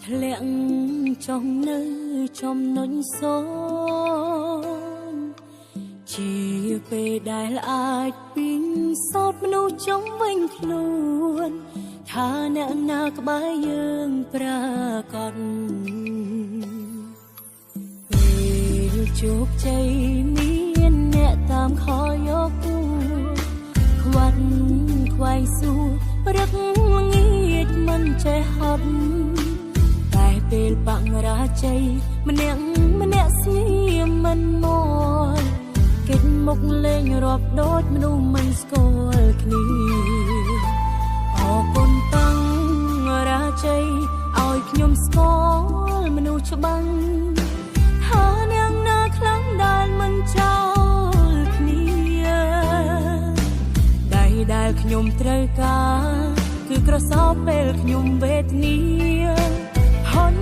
ធ្លាក់ចុះនៅចំណុចសូន្យជាពេលដែលអាចពីងសោតមនុស្សចុងវិញខ្លួនថាអ្នកណាក្បែរយើងប្រាកដពេលជោគជ័យមានអ្នកតាមខយកគូខ្វាត់ខ្វែងសួររឹកងៀតមិនចេះហត់តែពេលបរាជ័យម្នាក់ស្ងៀមមិនមកគេចមុខលេងរាប់ដូចមនុស្សមិនស្គាល់គ្នាអរគុណតាំងរាជ័យឲ្យខ្ញុំស្គាល់មនុស្សច្បាំងថានាងណាខ្លាំងដែលមិនចោលគ្នាដៃដែលខ្ញុំត្រូវការគឺក្រសោបពេលខ្ញុំវេទនាហន់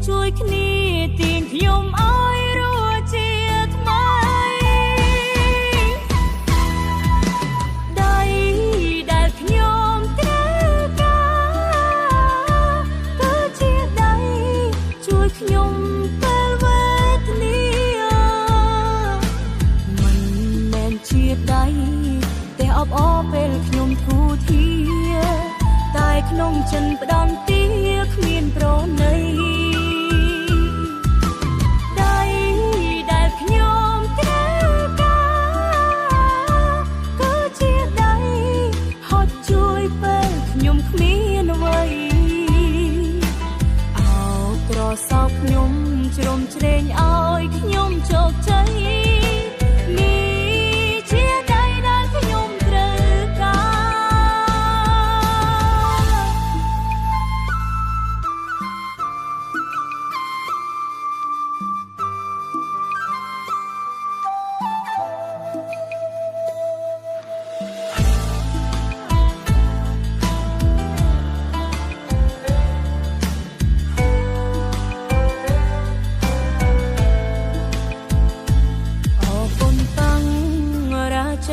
ជួយគ្នាទាញខ្ញុំឲ្យរស់ជាថ្មីដៃដែលខ្ញុំត្រូវការគឺជាដៃជួយខ្ញុំពេលវេទនាមិនមែនជាដៃតែអបអរពេលខ្ញុំធូរធាតែក្នុងចិនផ្ដន់ទាគ្មានប្រណីដៃដែលខ្ញុំត្រូវការគឺជាដៃហត់ជួយពេលខ្ញុំគ្មានអ្វីអោក្រសោបខ្ញុំជ្រុំជ្រែងឲ្យខ្ញុំជោគជ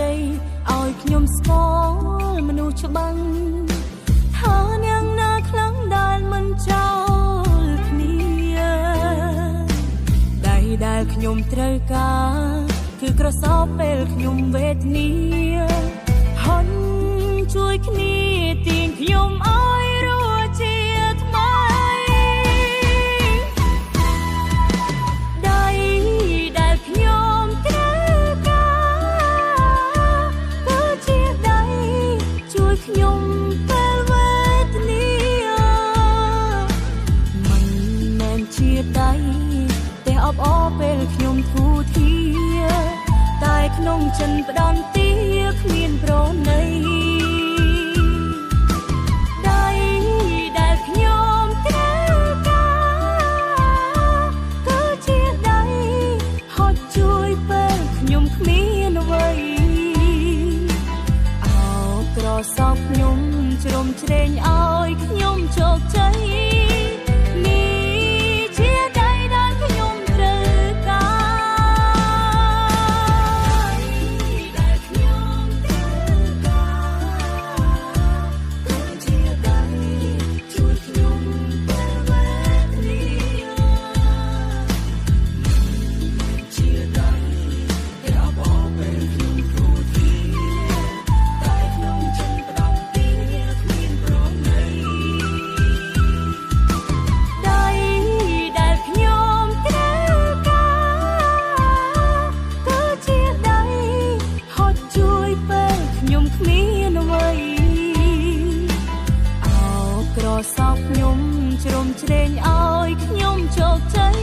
័យឲ្យខ្ញុំស្គាល់មនុស្សច្បាំងថានាងណាខ្លាំងដែលមិនចោលគ្នាដៃដែលខ្ញុំត្រូវការគឺក្រសោបពេលខ្ញុំវេទនាហន់ជួយគ្នាទាញខ្ញុំឲ្យរស់ជាថ្មីដៃដែលខ្ញុំខ្ញុំពេលវេទនាមិនមែនជាដៃតែអបអរពេលខ្ញុំធូរធាតែក្នុងចិនផ្ដន់ទាគ្មានប្រណីដៃដែលខ្ញុំត្រូវការគឺជាដៃហត់ជួយពេលខ្ញុំគ្មានអ្វីក្រសោបខ្ញុំជ្រុំជ្រែងឲ្យខ្ញុំជោគជ័យនេះជាដៃដែលខ្ញុំត្រូវការដែលខ្ញុំត្រូវការគឺជាដៃជួយខ្ញុំពេលវេទនាជាដៃតែអបអរពេលខ្ញុំធូរធាក្រសោបខ្ញុំជ្រុំជ្រែងឲ្យខ្ញុំជោគជ័យ